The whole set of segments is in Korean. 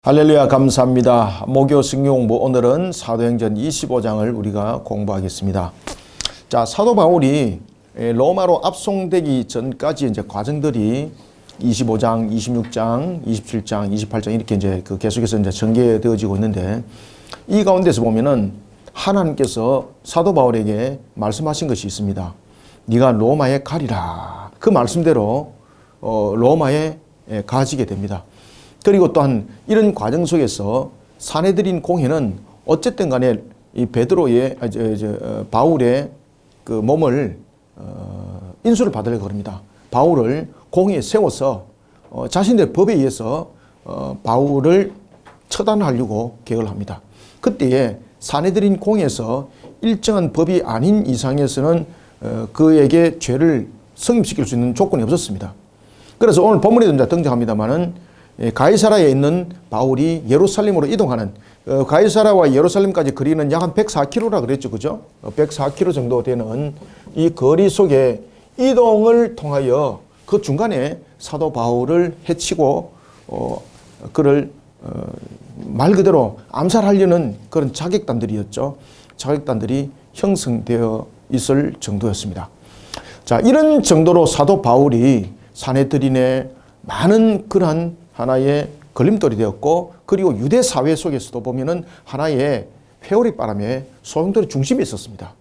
할렐루야, 감사합니다. 목요 승용부 오늘은 사도행전 25장을 우리가 공부하겠습니다. 자, 사도 바울이 로마로 압송되기 전까지 이제 과정들이 25장, 26장, 27장, 28장 이렇게 이제 계속해서 이제 전개되어지고 있는데, 이 가운데서 보면은 하나님께서 사도 바울에게 말씀하신 것이 있습니다. 네가 로마에 가리라. 그 말씀대로 로마에 가지게 됩니다. 그리고 또한 이런 과정 속에서 사내들인 공회는 어쨌든 간에 이 베드로의 바울의 그 몸을 인수를 받으려고 합니다. 바울을 공회에 세워서 자신들의 법에 의해서 바울을 처단하려고 계획을 합니다. 그때에 사내들인 공회에서 일정한 법이 아닌 이상에서는 그에게 죄를 성립시킬 수 있는 조건이 없었습니다. 그래서 오늘 본문에도 이제 등장합니다만은 가이사라에 있는 바울이 예루살렘으로 이동하는, 가이사라와 예루살렘까지 거리는 약 한 104km라 그랬죠. 그죠? 104km 정도 되는 이 거리 속에 이동을 통하여 그 중간에 사도 바울을 해치고 그를 말 그대로 암살하려는 그런 자객단들이었죠. 자객단들이 형성되어 있을 정도였습니다. 자, 이런 정도로 사도 바울이 사내들인의 많은 그러한 하나의 걸림돌이 되었고, 그리고 유대 사회 속에서도 보면은 하나의 회오리 바람에 소용돌이 중심에 있었습니다.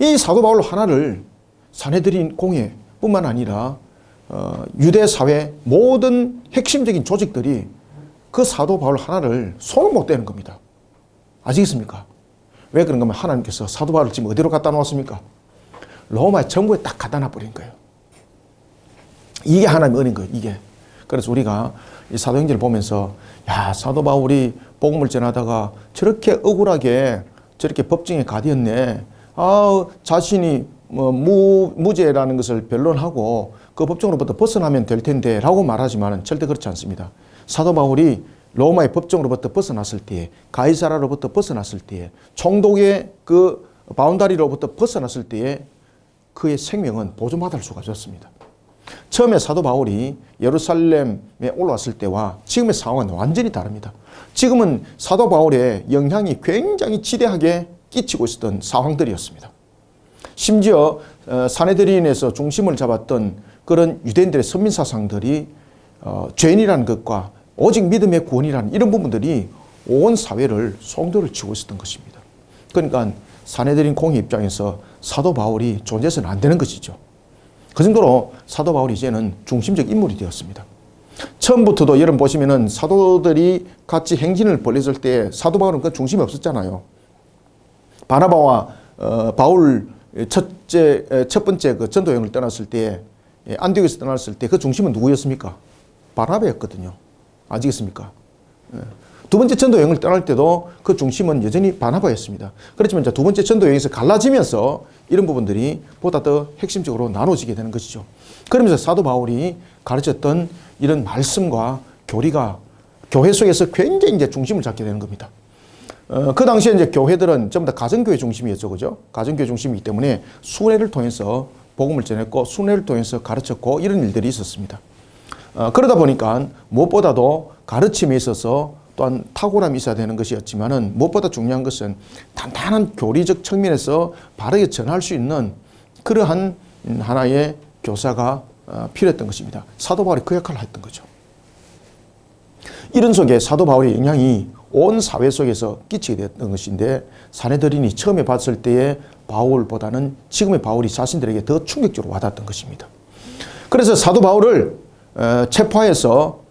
이 사도 바울 하나를 사내들인 공회뿐만 아니라 유대 사회 모든 핵심적인 조직들이 그 사도 바울 하나를 손을 못 대는 겁니다. 아시겠습니까? 왜 그런가 하면 하나님께서 사도 바울을 지금 어디로 갖다 놓았습니까? 로마의 정부에 딱 갖다 놔버린 거예요. 이게 하나님의 은혜인 거예요. 이게. 그래서 우리가 이 사도행전을 보면서, 야, 사도 바울이 복음을 전하다가 저렇게 억울하게 저렇게 법정에 가디었네. 자신이 무죄라는 것을 변론하고 그 법정으로부터 벗어나면 될 텐데 라고 말하지만 절대 그렇지 않습니다. 사도 바울이 로마의 법정으로부터 벗어났을 때에, 가이사라로부터 벗어났을 때에, 총독의 그 바운다리로부터 벗어났을 때에 그의 생명은 보존받을 수가 없었습니다. 처음에 사도 바울이 예루살렘에 올라왔을 때와 지금의 상황은 완전히 다릅니다. 지금은 사도 바울의 영향이 굉장히 지대하게 끼치고 있었던 상황들이었습니다. 심지어 사내들인에서 중심을 잡았던 그런 유대인들의 선민사상들이 죄인이라는 것과 오직 믿음의 구원이라는 이런 부분들이 온 사회를 송두리를 치고 있었던 것입니다. 그러니까 사내들인 공의 입장에서 사도 바울이 존재해서는 안 되는 것이죠. 그 정도로 사도 바울이 이제는 중심적 인물이 되었습니다. 처음부터도 여러분 보시면은 사도들이 같이 행진을 벌였을 때 사도 바울은 그 중심이 없었잖아요. 바나바와 바울 첫 번째 그 전도 여행을 떠났을 때, 안디옥에서 떠났을 때 그 중심은 누구였습니까? 바나바였거든요. 아시겠습니까? 두 번째 전도 여행을 떠날 때도 그 중심은 여전히 바나바였습니다. 그렇지만 이제 두 번째 전도 여행에서 갈라지면서 이런 부분들이 보다 더 핵심적으로 나눠지게 되는 것이죠. 그러면서 사도 바울이 가르쳤던 이런 말씀과 교리가 교회 속에서 굉장히 이제 중심을 잡게 되는 겁니다. 그 당시에 이제 교회들은 전부 다 가정교회 중심이었죠. 그죠? 가정교회 중심이기 때문에 순회를 통해서 복음을 전했고, 순회를 통해서 가르쳤고, 이런 일들이 있었습니다. 그러다 보니까 무엇보다도 가르침에 있어서 또한 탁월함이 있어야 되는 것이었지만은, 무엇보다 중요한 것은 단단한 교리적 측면에서 바르게 전할 수 있는 그러한 하나의 교사가 필요했던 것입니다. 사도 바울이 그 역할을 했던 거죠. 이런 속에 사도 바울의 영향이 온 사회 속에서 끼치게 됐던 것인데, 사내들인이 처음에 봤을 때의 바울보다는 지금의 바울이 자신들에게 더 충격적으로 와닿았던 것입니다. 그래서 사도 바울을 체포해서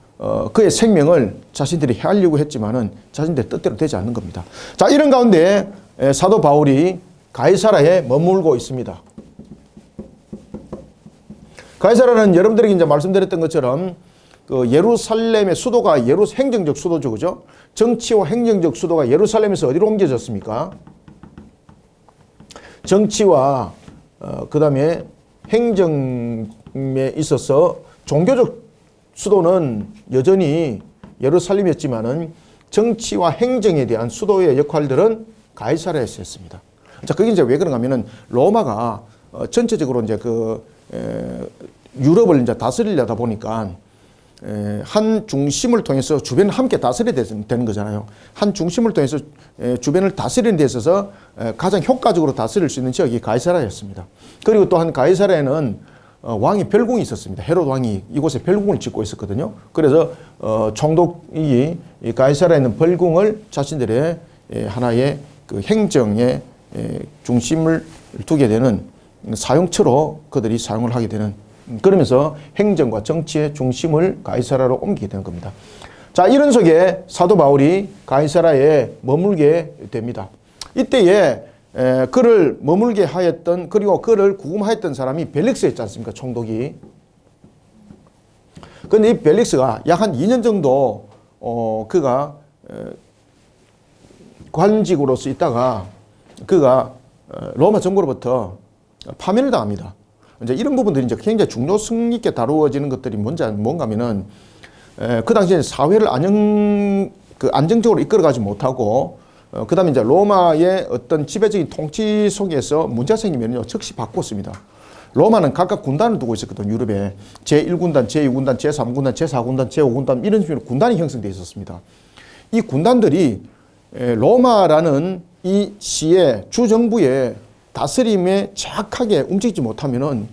그의 생명을 자신들이 해하려고 했지만은 자신들의 뜻대로 되지 않는 겁니다. 자, 이런 가운데 사도 바울이 가이사라에 머물고 있습니다. 가이사라는 여러분들에게 이제 말씀드렸던 것처럼 그 예루살렘의 수도가 행정적 수도죠. 그죠? 정치와 행정적 수도가 예루살렘에서 어디로 옮겨졌습니까? 정치와 그 다음에 행정에 있어서 종교적 수도는 여전히 예루살렘이었지만은 정치와 행정에 대한 수도의 역할들은 가이사라에서 했습니다. 자, 그게 이제 왜 그런가 하면은 로마가 전체적으로 이제 유럽을 이제 다스리려다 보니까 한 중심을 통해서 주변을 함께 다스려야 되는 거잖아요. 한 중심을 통해서 주변을 다스리는 데 있어서 가장 효과적으로 다스릴 수 있는 지역이 가이사라였습니다. 그리고 또한 가이사라에는 왕이 별궁이 있었습니다. 헤롯 왕이 이곳에 별궁을 짓고 있었거든요. 그래서 총독이 이 가이사라에 있는 별궁을 자신들의 하나의 그 행정의 중심을 두게 되는 사용처로 그들이 사용을 하게 되는, 그러면서 행정과 정치의 중심을 가이사라로 옮기게 되는 겁니다. 자, 이런 속에 사도 바울이 가이사라에 머물게 됩니다. 이때에 그를 머물게 하였던, 그리고 그를 구금하였던 사람이 벨릭스였지 않습니까? 총독이. 그런데 이 벨릭스가 약 한 2년 정도 그가 관직으로서 있다가 그가 로마 정부로부터 파면을 당합니다. 이제 이런 부분들이 이제 굉장히 중요성 있게 다루어지는 것들이 뭔가 하면은 그 당시에 사회를 안정적으로 이끌어가지 못하고 그 다음에 이제 로마의 어떤 지배적인 통치 속에서 문제가 생기면요, 즉시 바꿨습니다. 로마는 각각 군단을 두고 있었거든요. 유럽에 제1군단, 제2군단, 제3군단, 제4군단, 제5군단 이런 식으로 군단이 형성되어 있었습니다. 이 군단들이 로마라는 이 시의 주정부의 다스림에 정확하게 움직이지 못하면은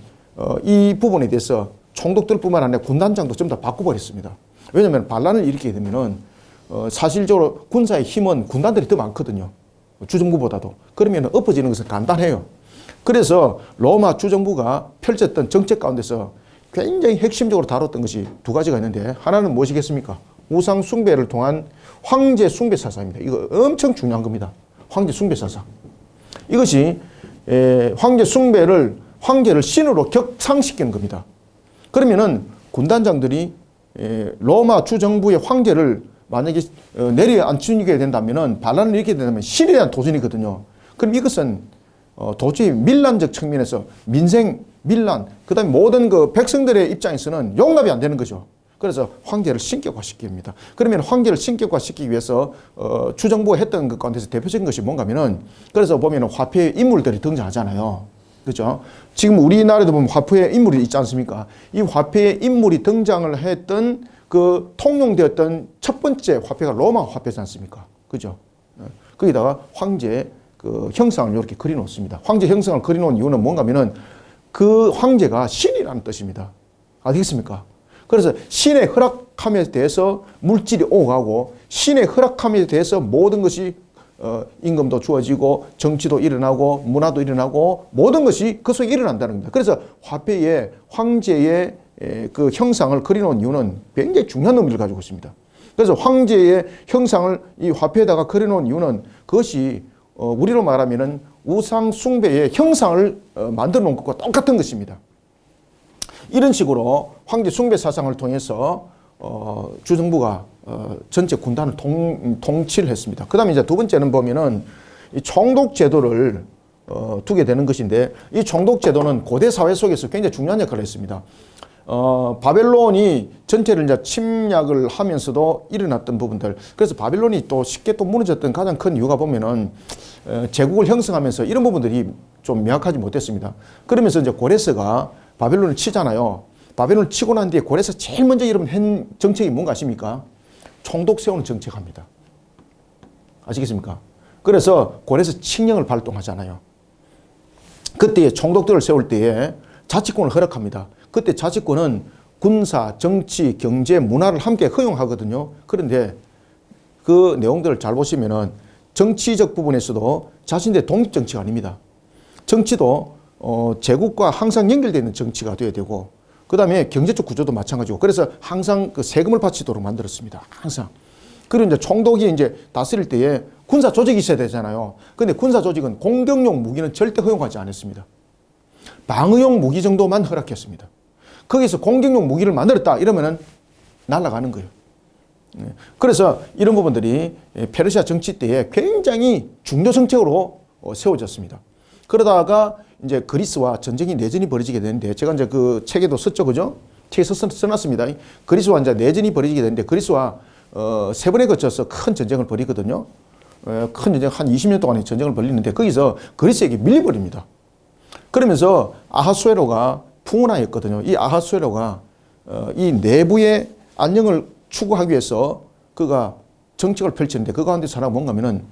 이 부분에 대해서 총독들뿐만 아니라 군단장도 전부 다 바꿔버렸습니다. 왜냐하면 반란을 일으키게 되면은 사실적으로 군사의 힘은 군단들이 더 많거든요. 주정부보다도. 그러면 엎어지는 것은 간단해요. 그래서 로마 주정부가 펼쳤던 정책 가운데서 굉장히 핵심적으로 다뤘던 것이 두 가지가 있는데, 하나는 무엇이겠습니까? 우상 숭배를 통한 황제 숭배 사상입니다. 이거 엄청 중요한 겁니다. 황제 숭배 사상. 이것이 황제를 신으로 격상시키는 겁니다. 그러면은 군단장들이 로마 주정부의 황제를 만약에 내려앉히게 된다면은, 반란을 일으키게 된다면 신에 대한 도전이거든요. 그럼 이것은 도저히 밀란적 측면에서 민생, 밀란, 그 다음에 모든 그 백성들의 입장에서는 용납이 안 되는 거죠. 그래서 황제를 신격화시킵니다. 그러면 황제를 신격화시키기 위해서 주정부가 했던 것 가운데서 대표적인 것이 뭔가 하면은, 그래서 보면 화폐의 인물들이 등장하잖아요. 그죠? 지금 우리나라에도 보면 화폐의 인물이 있지 않습니까? 이 화폐의 인물이 등장을 했던 그 통용되었던 첫 번째 화폐가 로마 화폐지 않습니까? 그죠? 거기다가 황제의 그 형상을 이렇게 그려놓습니다. 황제 형상을 그려놓은 이유는 뭔가 하면은 그 황제가 신이라는 뜻입니다. 아시겠습니까? 그래서 신의 허락함에 대해서 물질이 오가고, 신의 허락함에 대해서 모든 것이 임금도 주어지고, 정치도 일어나고, 문화도 일어나고, 모든 것이 그 속에 일어난다는 겁니다. 그래서 화폐에 황제의 그 형상을 그려놓은 이유는 굉장히 중요한 의미를 가지고 있습니다. 그래서 황제의 형상을 이 화폐에다가 그려놓은 이유는 그것이 우리로 말하면은 우상 숭배의 형상을 만들어 놓은 것과 똑같은 것입니다. 이런 식으로 황제 숭배 사상을 통해서 주정부가 전체 군단을 통치를 했습니다. 그 다음에 이제 두 번째는 보면은 이 총독 제도를 두게 되는 것인데, 이 총독 제도는 고대 사회 속에서 굉장히 중요한 역할을 했습니다. 바벨론이 전체를 이제 침략을 하면서도 일어났던 부분들, 그래서 바벨론이 또 쉽게 또 무너졌던 가장 큰 이유가 보면은 제국을 형성하면서 이런 부분들이 좀 명확하지 못했습니다. 그러면서 이제 고레스가 바벨론을 치잖아요. 바벨론을 치고 난 뒤에 고레스 제일 먼저 한 정책이 뭔가 아십니까? 총독 세우는 정책합니다. 아시겠습니까? 그래서 고레스 칙령을 발동하잖아요. 그때 총독들을 세울 때에 자치권을 허락합니다. 그때 자치권은 군사, 정치, 경제, 문화를 함께 허용하거든요. 그런데 그 내용들을 잘 보시면은 정치적 부분에서도 자신들의 독립정치가 아닙니다. 정치도 제국과 항상 연결되어 있는 정치가 되어야 되고, 그 다음에 경제적 구조도 마찬가지고, 그래서 항상 그 세금을 바치도록 만들었습니다. 항상. 그리고 이제 총독이 이제 다스릴 때에 군사 조직이 있어야 되잖아요. 근데 군사 조직은 공격용 무기는 절대 허용하지 않았습니다. 방어용 무기 정도만 허락했습니다. 거기서 공격용 무기를 만들었다 이러면은 날아가는 거예요. 그래서 이런 부분들이 페르시아 정치 때에 굉장히 중요 정책으로 세워졌습니다. 그러다가 이제 그리스와 전쟁이 내전이 벌어지게 되는데, 제가 이제 그 책에도 썼죠, 그죠? 책에서 써놨습니다. 그리스와 이제 내전이 벌어지게 되는데, 그리스와 세 번에 거쳐서 큰 전쟁을 벌이거든요. 큰 전쟁, 한 20년 동안의 전쟁을 벌리는데, 거기서 그리스에게 밀려버립니다. 그러면서 아하수에로가 풍운하였거든요. 이 아하수에로가 이 내부의 안녕을 추구하기 위해서 그가 정책을 펼치는데 그 가운데 하나가 뭔가 하면은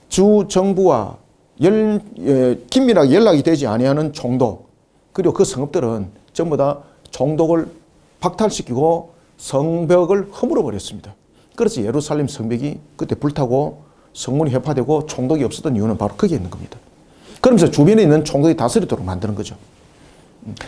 주 정부와 긴밀하게 연락이 되지 아니하는 총독, 그리고 그 성읍들은 전부 다 총독을 박탈시키고 성벽을 허물어 버렸습니다. 그래서 예루살렘 성벽이 그때 불타고 성문이 회파되고 총독이 없었던 이유는 바로 거기에 있는 겁니다. 그러면서 주변에 있는 총독이 다스리도록 만드는 거죠.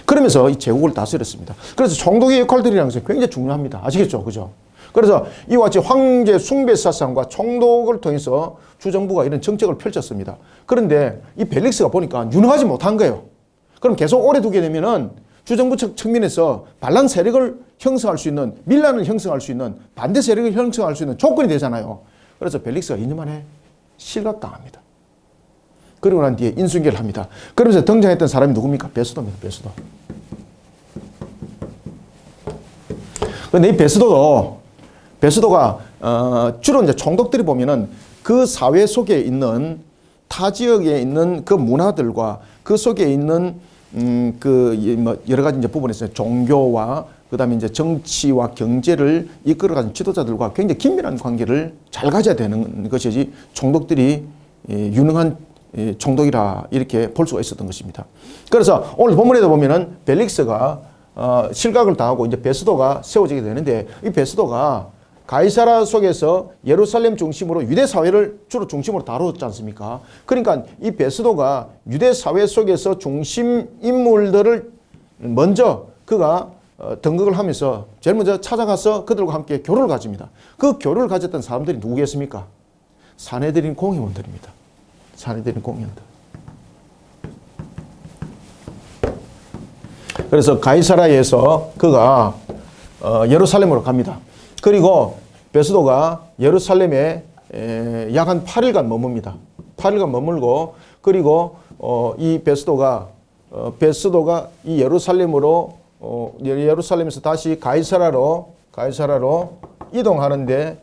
그러면서 이 제국을 다스렸습니다. 그래서 총독의 역할들이라는 것은 굉장히 중요합니다. 아시겠죠? 그죠? 그래서 이와 같이 황제 숭배 사상과 총독을 통해서 주정부가 이런 정책을 펼쳤습니다. 그런데 이 벨릭스가 보니까 유능하지 못한 거예요. 그럼 계속 오래 두게 되면은 주정부 측면에서 반란 세력을 형성할 수 있는, 밀란을 형성할 수 있는, 반대 세력을 형성할 수 있는 조건이 되잖아요. 그래서 벨릭스가 2년 만에 실각당합니다. 그리고 난 뒤에 인수인계를 합니다. 그러면서 등장했던 사람이 누굽니까? 베스도입니다. 베스도. 근데 이 베스도가 주로 이제 총독들이 보면은 그 사회 속에 있는 타 지역에 있는 그 문화들과 그 속에 있는 여러 가지 이제 부분에서 종교와 그다음에 이제 정치와 경제를 이끌어가는 지도자들과 굉장히 긴밀한 관계를 잘 가져야 되는 것이지 총독들이 유능한 총독이라 이렇게 볼 수가 있었던 것입니다. 그래서 오늘 본문에도 보면은 벨릭스가 실각을 당하고 이제 베스도가 세워지게 되는데 이 베스도가 가이사라 속에서 예루살렘 중심으로 유대 사회를 주로 중심으로 다루었지 않습니까? 그러니까 이 베스도가 유대 사회 속에서 중심 인물들을 먼저 그가 등극을 하면서 제일 먼저 찾아가서 그들과 함께 교류를 가집니다. 그 교류를 가졌던 사람들이 누구겠습니까? 사내들인 공회원들입니다. 사내들인 공회원들. 그래서 가이사라에서 그가 예루살렘으로 갑니다. 그리고 베스도가 예루살렘에 약 한 8일간 머뭅니다. 8일간 머물고 그리고 이 베스도가 이 예루살렘에서 다시 가이사라로 이동하는데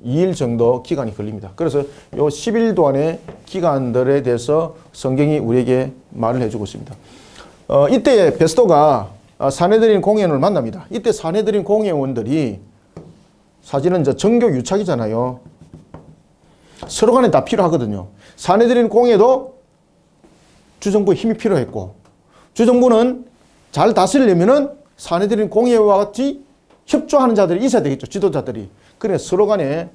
2일 정도 기간이 걸립니다. 그래서 요 10일 동안의 기간들에 대해서 성경이 우리에게 말을 해주고 있습니다. 이때 베스도가 사내들인 공회원을 만납니다. 이때 사내들인 공회원들이 사실은 이제 정교 유착이잖아요. 서로 간에 다 필요하거든요. 사내들인 공회도 주정부의 힘이 필요했고 주정부는 잘 다스리려면은 사내들인 공회와 같이 협조하는 자들이 있어야 되겠죠. 지도자들이. 그래서 서로 간에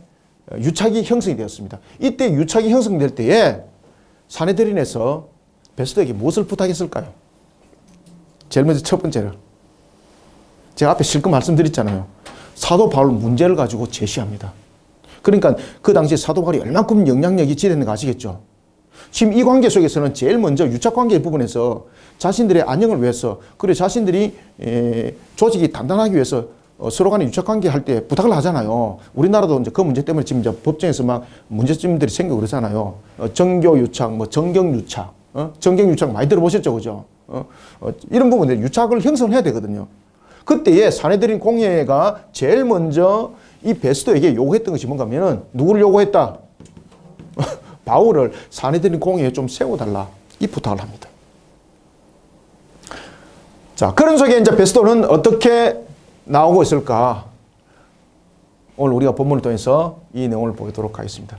유착이 형성이 되었습니다. 이때 유착이 형성될 때에 사내들인에서 베스도에게 무엇을 부탁했을까요? 제일 먼저 첫 번째로 제가 앞에 실컷 말씀드렸잖아요. 사도 바울 문제를 가지고 제시합니다. 그러니까 그 당시에 사도 바울이 얼만큼 영향력이 지냈는가 아시겠죠? 지금 이 관계 속에서는 제일 먼저 유착관계 부분에서 자신들의 안녕을 위해서 그리고 자신들이 조직이 단단하기 위해서 서로 간에 유착관계 할 때 부탁을 하잖아요. 우리나라도 이제 그 문제 때문에 지금 이제 법정에서 막 문제점들이 생기고 그러잖아요. 정교 유착, 뭐 정경 유착, 정경 유착 많이 들어보셨죠, 그죠? 이런 부분에 유착을 형성해야 되거든요. 그때에 사내들인 공회가 제일 먼저 이 베스도에게 요구했던 것이 뭔가 하면은 누구를 요구했다? 바울을 사내들인 공회에 좀 세워달라. 이 부탁을 합니다. 자, 그런 속에 이제 베스도는 어떻게 나오고 있을까? 오늘 우리가 본문을 통해서 이 내용을 보도록 하겠습니다.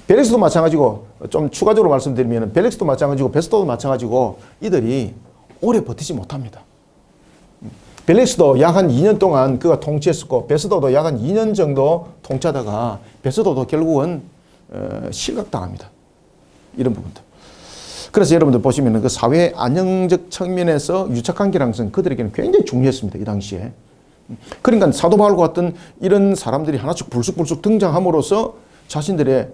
벨릭스도 마찬가지고 좀 추가적으로 말씀드리면 벨릭스도 마찬가지고 베스도도 마찬가지고 이들이 오래 버티지 못합니다. 벨릭스도 약 한 2년 동안 그가 통치했었고 베스도도 약 한 2년 정도 통치하다가 베스도도 결국은 실각당합니다. 이런 부분들. 그래서 여러분들 보시면 그 사회 안정적 측면에서 유착관계라는 것은 그들에게는 굉장히 중요했습니다. 이 당시에. 그러니까 사도 바울과 같은 이런 사람들이 하나씩 불쑥불쑥 등장함으로써 자신들의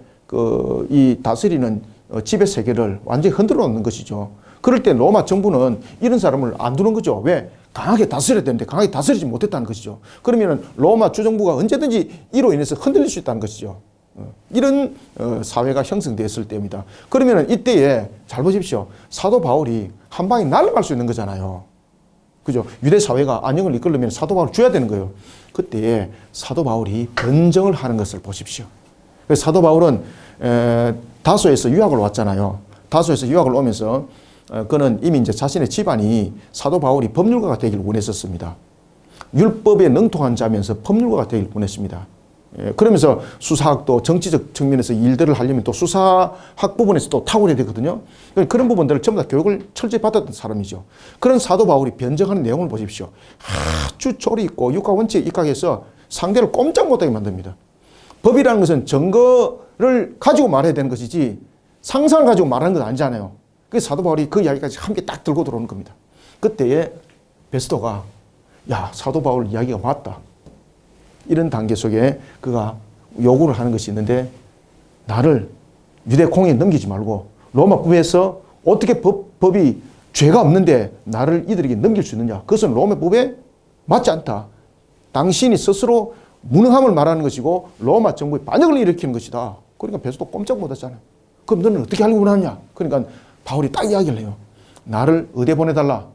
이 다스리는 지배 세계를 완전히 흔들어 놓는 것이죠. 그럴 때 로마 정부는 이런 사람을 안 두는 거죠. 왜? 강하게 다스려야 되는데 강하게 다스리지 못했다는 것이죠. 그러면 로마 주정부가 언제든지 이로 인해서 흔들릴 수 있다는 것이죠. 이런 사회가 형성되었을 때입니다. 그러면 이때에 잘 보십시오. 사도 바울이 한 방에 날아갈 수 있는 거잖아요. 그죠? 유대 사회가 안녕을 이끌려면 사도 바울을 줘야 되는 거예요. 그때에 사도 바울이 번정을 하는 것을 보십시오. 그래서 사도 바울은 다소에서 유학을 왔잖아요. 다소에서 유학을 오면서 그는 이미 이제 자신의 집안이 사도 바울이 법률가가 되기를 원했었습니다. 율법에 능통한 자면서 법률가가 되길 원했습니다. 그러면서 수사학도 정치적 측면에서 일들을 하려면 또 수사학 부분에서 또 탁월해야 되거든요. 그런 부분들을 전부 다 교육을 철저히 받았던 사람이죠. 그런 사도 바울이 변증하는 내용을 보십시오. 아주 조리 있고 육가 원칙에 입각해서 상대를 꼼짝 못하게 만듭니다. 법이라는 것은 증거를 가지고 말해야 되는 것이지 상상을 가지고 말하는 건 아니잖아요. 그래서 사도 바울이 그 이야기까지 함께 딱 들고 들어오는 겁니다. 그때에 베스도가 야, 사도 바울 이야기가 맞다. 이런 단계 속에 그가 요구를 하는 것이 있는데 나를 유대 공에 넘기지 말고 로마 법에서 어떻게 법이 죄가 없는데 나를 이들에게 넘길 수 있느냐. 그것은 로마 법에 맞지 않다. 당신이 스스로 무능함을 말하는 것이고 로마 정부의 반역을 일으키는 것이다. 그러니까 베스도 꼼짝 못하잖아요. 그럼 너는 어떻게 하려고 하느냐. 그러니까 바울이 딱 이야기를 해요. 나를 어디에 보내달라.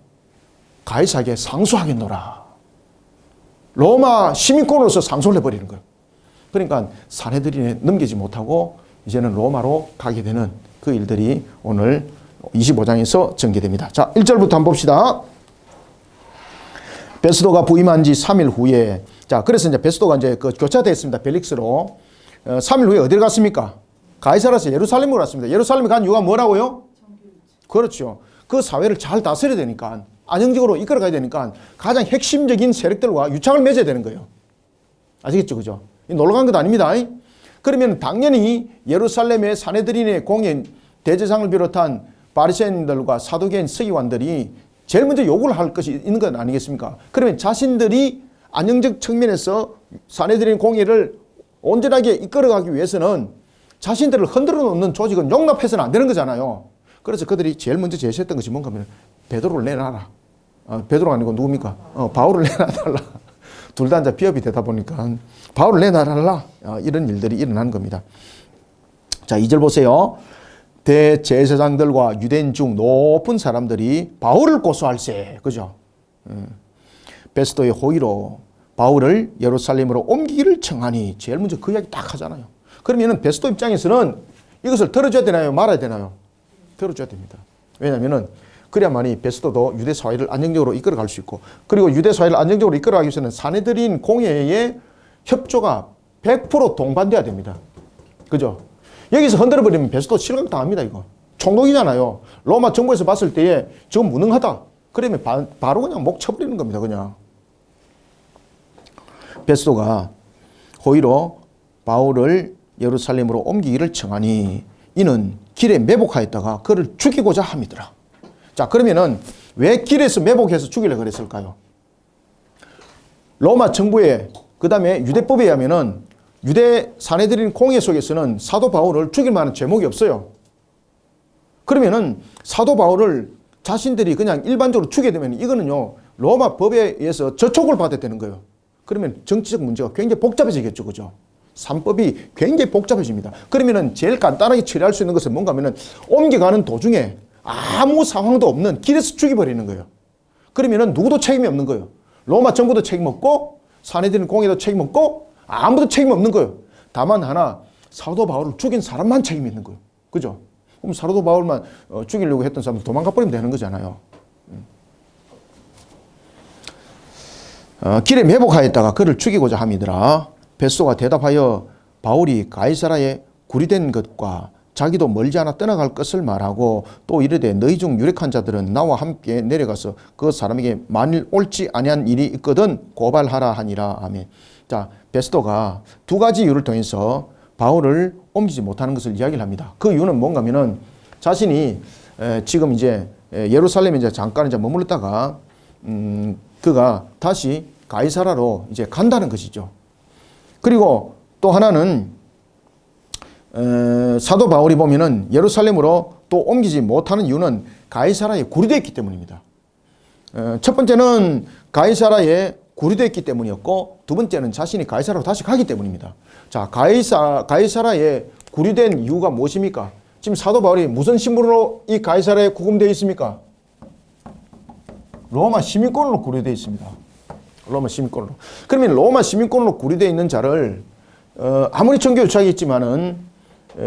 가이사에게 상소하겠노라. 로마 시민권으로서 상소를 해버리는 거예요. 그러니까 사내들인에 넘기지 못하고 이제는 로마로 가게 되는 그 일들이 오늘 25장에서 전개됩니다. 자, 1절부터 한번 봅시다. 베스도가 부임한 지 3일 후에, 자, 그래서 이제 베스도가 이제 그 교차됐습니다. 벨릭스로. 3일 후에 어디를 갔습니까? 가이사라에서 예루살렘으로 갔습니다. 예루살렘에 간 이유가 뭐라고요? 그렇죠. 그 사회를 잘 다스려야 되니까, 안정적으로 이끌어 가야 되니까 가장 핵심적인 세력들과 유착을 맺어야 되는 거예요. 아시겠죠? 그죠? 놀러 간 것도 아닙니다. 그러면 당연히 예루살렘의 사내들인의 공연, 대제사장을 비롯한 바리새인들과 사두개인 서기관들이 제일 먼저 요구를 할 것이 있는 건 아니겠습니까? 그러면 자신들이 안정적 측면에서 사내들인 공예를 온전하게 이끌어가기 위해서는 자신들을 흔들어 놓는 조직은 용납해서는 안 되는 거잖아요. 그래서 그들이 제일 먼저 제시했던 것이 뭔가 하면 베드로를 내놔라. 베드로가 아니고 누굽니까? 바울을 내놔달라. 둘 다 이제 비협이 되다 보니까 바울을 내놔달라. 이런 일들이 일어나는 겁니다. 자, 2절 보세요. 대제사장들과 유대인 중 높은 사람들이 바울을 고소할세. 그죠? 베스도의 호의로 바울을 예루살렘으로 옮기기를 청하니 제일 먼저 그 이야기 딱 하잖아요. 그러면은 베스도 입장에서는 이것을 들어줘야 되나요? 말아야 되나요? 들어줘야 됩니다. 왜냐하면은 그래야만이 베스도도 유대 사회를 안정적으로 이끌어갈 수 있고, 그리고 유대 사회를 안정적으로 이끌어가기 위해서는 사내들인 공회의 협조가 100% 동반돼야 됩니다. 그죠? 여기서 흔들어버리면 베스도 실각당합니다. 이거 총독이잖아요. 로마 정부에서 봤을 때에 저건 무능하다. 그러면 바로 그냥 목 쳐버리는 겁니다. 그냥. 베스도가 호의로 바울을 예루살렘으로 옮기기를 청하니 이는 길에 매복하였다가 그를 죽이고자 함이더라. 자, 그러면은 왜 길에서 매복해서 죽이려고 그랬을까요? 로마 정부의 그 다음에 유대법에 의하면은 유대 사내들인 공회 속에서는 사도 바울을 죽일 만한 죄목이 없어요. 그러면은 사도 바울을 자신들이 그냥 일반적으로 죽게 되면 이거는요 로마 법에 의해서 저촉을 받아야 되는 거예요. 그러면 정치적 문제가 굉장히 복잡해지겠죠. 그죠? 산법이 굉장히 복잡해집니다. 그러면은 제일 간단하게 처리할 수 있는 것은 뭔가 하면은 옮겨가는 도중에 아무 상황도 없는 길에서 죽여버리는 거예요. 그러면은 누구도 책임이 없는 거예요. 로마 정부도 책임 없고 사내들인 공회도 책임 없고 아무도 책임 없는 거예요. 다만 하나 사도 바울을 죽인 사람만 책임이 있는 거예요. 그죠? 그럼 사도 바울만 죽이려고 했던 사람은 도망가 버리면 되는 거잖아요. 길에 매복하였다가 그를 죽이고자 함이더라. 베스도가 대답하여 바울이 가이사라에 구리된 것과 자기도 멀지 않아 떠나갈 것을 말하고 또 이르되 너희 중 유력한 자들은 나와 함께 내려가서 그 사람에게 만일 옳지 아니한 일이 있거든 고발하라 하니라. 아멘. 자, 베스도가 두 가지 이유를 통해서 바울을 옮기지 못하는 것을 이야기를 합니다. 그 이유는 뭔가 하면은 자신이 지금 이제 예루살렘에 이제 잠깐 이제 머물렀다가 그가 다시 가이사라로 이제 간다는 것이죠. 그리고 또 하나는 사도 바울이 보면은 예루살렘으로 또 옮기지 못하는 이유는 가이사라에 구류되어 있기 때문입니다. 첫 번째는 가이사라에 구류되어 있기 때문이었고 두 번째는 자신이 가이사라로 다시 가기 때문입니다. 자, 가이사라에 구류된 이유가 무엇입니까? 지금 사도 바울이 무슨 신분으로 이 가이사라에 구금되어 있습니까? 로마 시민권으로 구류되어 있습니다. 로마 시민권으로. 그러면 로마 시민권으로 구류되어 있는 자를 아무리 정교 유착이 있지만은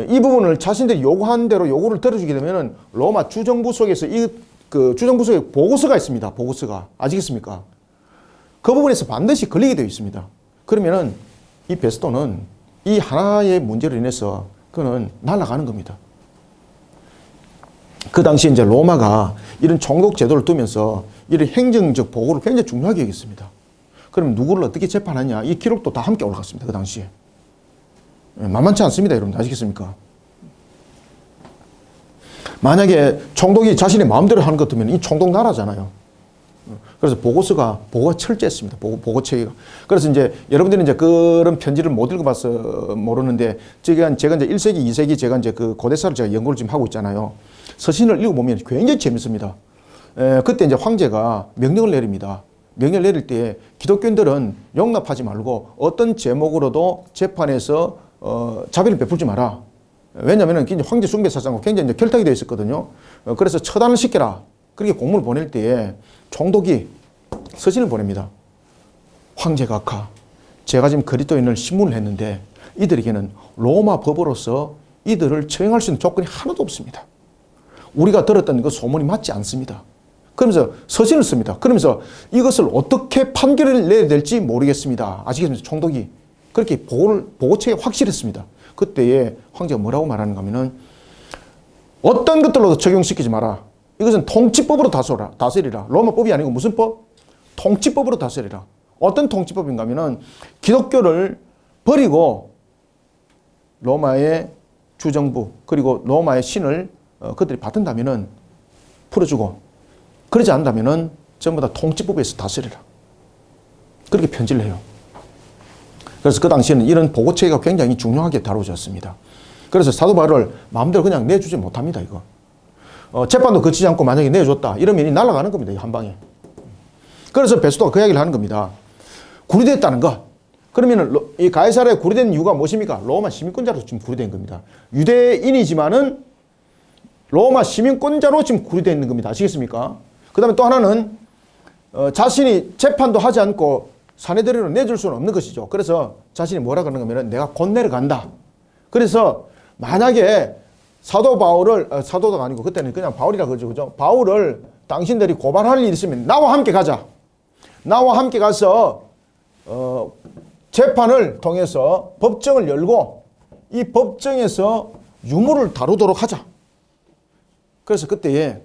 이 부분을 자신들이 요구한 대로 요구를 들어주게 되면은 로마 주정부 속에서 그 주정부 속에 보고서가 있습니다. 보고서가. 아시겠습니까? 그 부분에서 반드시 걸리게 되어 있습니다. 그러면은 이 베스토는 이 하나의 문제로 인해서 그는 날아가는 겁니다. 그 당시 이제 로마가 이런 총독 제도를 두면서 이런 행정적 보고를 굉장히 중요하게 여겼습니다. 그럼 누구를 어떻게 재판하냐? 이 기록도 다 함께 올라갔습니다. 그 당시에. 만만치 않습니다. 여러분 아시겠습니까? 만약에 총독이 자신의 마음대로 하는 것 같으면 이 총독 나라잖아요. 그래서 보고가 철저했습니다. 보고 체계가. 그래서 이제 여러분들은 이제 그런 편지를 못 읽어봐서 모르는데 제가 이제 1세기, 2세기 제가 이제 그 고대사를 제가 연구를 지금 하고 있잖아요. 서신을 읽어보면 굉장히 재밌습니다. 그때 이제 황제가 명령을 내립니다. 명령을 내릴 때 기독교인들은 용납하지 말고 어떤 제목으로도 재판에서 자비를 베풀지 마라. 왜냐하면 황제 숭배 사상과 굉장히 이제 결탁이 되어 있었거든요. 그래서 처단을 시켜라. 그렇게 공문을 보낼 때에 총독이 서신을 보냅니다. 황제 각하, 제가 지금 그리스도인을 신문을 했는데 이들에게는 로마 법으로서 이들을 처형할 수 있는 조건이 하나도 없습니다. 우리가 들었던 그 소문이 맞지 않습니다. 그러면서 서신을 씁니다. 그러면서 이것을 어떻게 판결을 내야 될지 모르겠습니다. 아시겠습니까? 총독이 그렇게 보고체가 확실했습니다. 그때에 황제가 뭐라고 말하는가 하면은 어떤 것들로도 적용시키지 마라. 이것은 통치법으로 다스리라. 로마법이 아니고 무슨 법? 통치법으로 다스리라. 어떤 통치법인가 하면은 기독교를 버리고 로마의 주정부 그리고 로마의 신을 그들이 받는다면은 풀어주고 그러지 않는다면은 전부 다 통치법에서 다스리라. 그렇게 편지를 해요. 그래서 그 당시에는 이런 보고체계가 굉장히 중요하게 다뤄졌습니다. 그래서 사도 바울을 마음대로 그냥 내주지 못합니다. 이거. 재판도 거치지 않고 만약에 내줬다. 이러면 이 날아가는 겁니다. 한 방에. 그래서 베스토가 그 이야기를 하는 겁니다. 구리됐다는 것. 그러면 이 가이사랴에 구리된 이유가 무엇입니까? 로마 시민권자로 지금 구리된 겁니다. 유대인이지만은 로마 시민권자로 지금 구리되어 있는 겁니다. 아시겠습니까? 그 다음에 또 하나는 자신이 재판도 하지 않고 사내들이로 내줄 수는 없는 것이죠. 그래서 자신이 뭐라 그러는 거면 내가 곧 내려간다. 그래서 만약에 사도 바울을 사도가 아니고 그때는 그냥 바울이라 그러죠. 그죠? 바울을 당신들이 고발할 일이 있으면 나와 함께 가자. 나와 함께 가서 재판을 통해서 법정을 열고 이 법정에서 유무를 다루도록 하자. 그래서 그때에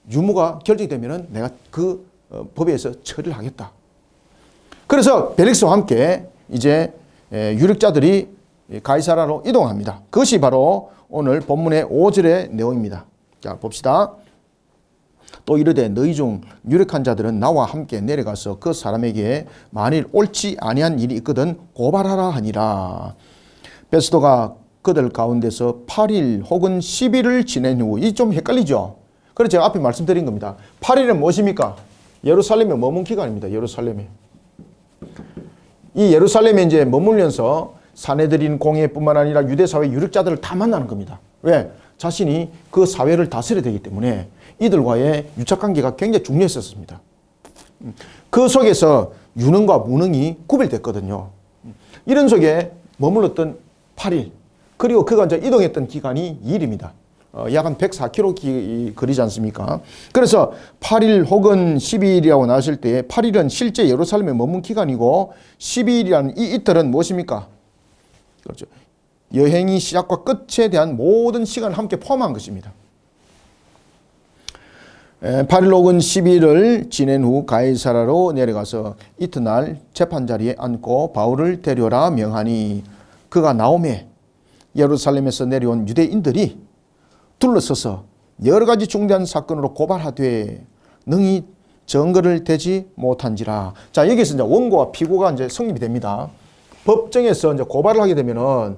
유무가 결정이 되면은 내가 그 법에서 처리를 하겠다. 그래서 벨릭스와 함께 이제 유력자들이 가이사라로 이동합니다. 그것이 바로 오늘 본문의 5절의 내용입니다. 자, 봅시다. 또 이르되 너희 중 유력한 자들은 나와 함께 내려가서 그 사람에게 만일 옳지 아니한 일이 있거든 고발하라 하니라. 베스도가 그들 가운데서 8일 혹은 10일을 지낸 후, 이 좀 헷갈리죠? 그래서 제가 앞에 말씀드린 겁니다. 8일은 무엇입니까? 예루살렘에 머문 기간입니다. 예루살렘에. 이 예루살렘에 이제 머물면서 사내들인 공예뿐만 아니라 유대사회 유력자들을 다 만나는 겁니다. 왜? 자신이 그 사회를 다스려야 되기 때문에 이들과의 유착관계가 굉장히 중요했었습니다. 그 속에서 유능과 무능이 구별됐거든요. 이런 속에 머물렀던 8일, 그리고 그가 이제 이동했던 기간이 2일입니다. 약 한 104km 거리지 않습니까? 그래서 8일 혹은 12일이라고 나왔을 때 8일은 실제 예루살렘에 머문 기간이고 12일이라는 이 이틀은 무엇입니까? 그렇죠. 여행이 시작과 끝에 대한 모든 시간을 함께 포함한 것입니다. 8일 혹은 12일을 지낸 후 가이사라로 내려가서 이튿날 재판자리에 앉고 바울을 데려라 명하니 그가 나오매 예루살렘에서 내려온 유대인들이 둘러서서 여러 가지 중대한 사건으로 고발하되 능히 증거를 대지 못한지라. 자, 여기서 이제 원고와 피고가 이제 성립이 됩니다. 법정에서 이제 고발을 하게 되면은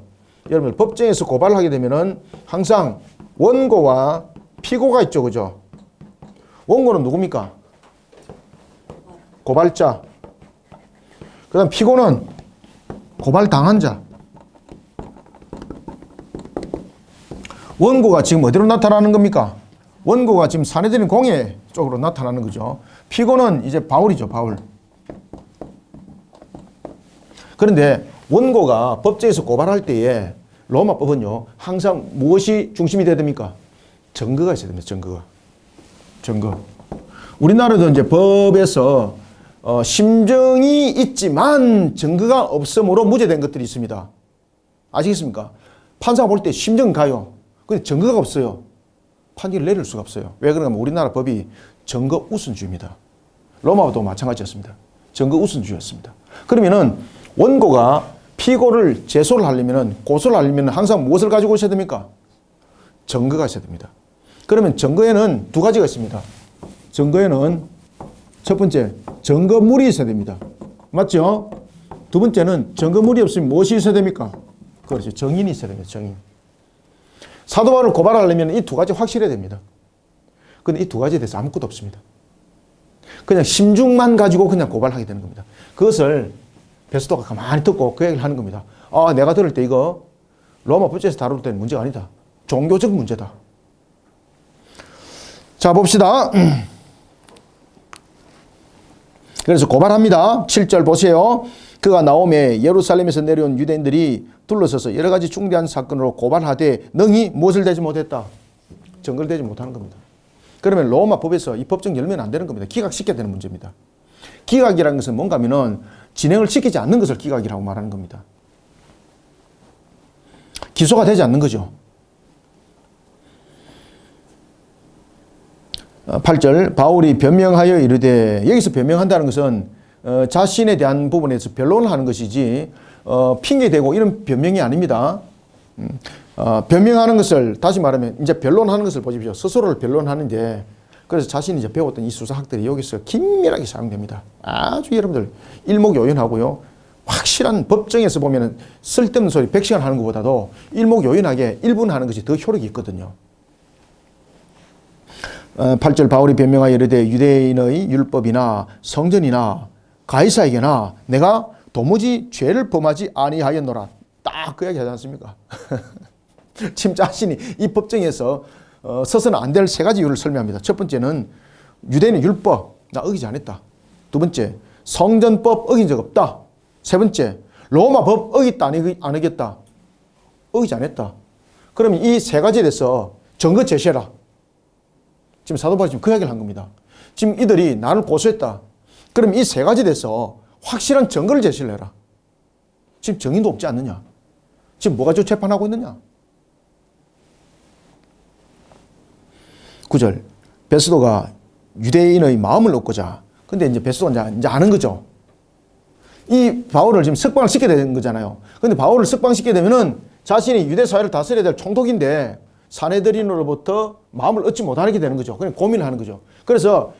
여러분 법정에서 고발을 하게 되면은 항상 원고와 피고가 있죠, 그죠? 원고는 누굽니까? 고발자. 그다음 피고는 고발당한 자. 원고가 지금 어디로 나타나는 겁니까? 원고가 지금 사내들인 공예 쪽으로 나타나는 거죠. 피고는 이제 바울이죠, 바울. 그런데 원고가 법정에서 고발할 때에 로마법은요, 항상 무엇이 중심이 돼야 됩니까? 증거가 있어야 됩니다, 증거가. 증거. 우리나라도 이제 법에서 심증이 있지만 증거가 없으므로 무죄된 것들이 있습니다. 아시겠습니까? 판사가 볼 때 심증은 가요. 근데 증거가 없어요. 판결을 내릴 수가 없어요. 왜 그런가 하면 우리나라 법이 증거 우선주의입니다. 로마도 마찬가지였습니다. 증거 우선주의였습니다. 그러면은 원고가 피고를 제소를 하려면은 고소를 하려면 항상 무엇을 가지고 있어야 됩니까? 증거가 있어야 됩니다. 그러면 증거에는 두 가지가 있습니다. 증거에는 첫 번째 증거물이 있어야 됩니다. 맞죠? 두 번째는 증거물이 없으면 무엇이 있어야 됩니까? 그렇죠. 정인이 있어야 됩니다. 정인. 사도 바울을 고발하려면 이 두 가지 확실해야 됩니다. 근데 이 두 가지에 대해서 아무것도 없습니다. 그냥 심중만 가지고 그냥 고발하게 되는 겁니다. 그것을 베스도가 가만히 듣고 그 얘기를 하는 겁니다. 아, 내가 들을 때 이거 로마 법제에서 다룰 때는 문제가 아니다. 종교적 문제다. 자, 봅시다. 그래서 고발합니다. 7절 보세요. 그가 나오매 예루살렘에서 내려온 유대인들이 둘러서서 여러 가지 중대한 사건으로 고발하되 능히 무엇을 대지 못했다. 증거를 대지 못하는 겁니다. 그러면 로마 법에서 이 법정 열면 안 되는 겁니다. 기각시켜야 되는 문제입니다. 기각이라는 것은 뭔가 하면은 진행을 시키지 않는 것을 기각이라고 말하는 겁니다. 기소가 되지 않는 거죠. 8절 바울이 변명하여 이르되, 여기서 변명한다는 것은 자신에 대한 부분에서 변론을 하는 것이지 핑계대고 이런 변명이 아닙니다. 변명하는 것을 다시 말하면 이제 변론하는 것을 보십시오. 스스로를 변론하는데, 그래서 자신이 이제 배웠던 이 수사학들이 여기서 긴밀하게 사용됩니다. 아주 여러분들 일목요연하고요. 확실한 법정에서 보면은 쓸데없는 소리 100시간 하는 것보다도 일목요연하게 1분 하는 것이 더 효력이 있거든요. 8절 바울이 변명하여 이르되 유대인의 율법이나 성전이나 가이사에게나 내가 도무지 죄를 범하지 아니하였노라. 딱 그 얘기 하지 않습니까? 지금 자신이 이 법정에서 서서는 안 될 세 가지 이유를 설명합니다. 첫 번째는 유대인의 율법, 나 어기지 않았다. 두 번째, 성전법 어긴 적 없다. 세 번째, 로마 법 어겼다 안 어겼다. 어기지 않았다. 그러면 이 세 가지에 대해서 증거 제시해라. 지금 사도 바울이 지금 그 이야기를 한 겁니다. 지금 이들이 나를 고소했다. 그럼 이 세 가지에 대해서 확실한 증거를 제시를 해라. 지금 증인도 없지 않느냐? 지금 뭐가 저 재판하고 있느냐? 9절 베스도가 유대인의 마음을 얻고자. 근데 이제 베스도가 이제 아는 거죠. 이 바울을 지금 석방을 시켜야 되는 거잖아요. 근데 바울을 석방시키게 되면은 자신이 유대 사회를 다스려야 될 총독인데 사내들인으로부터 마음을 얻지 못하게 되는 거죠. 그냥 고민을 하는 거죠. 그래서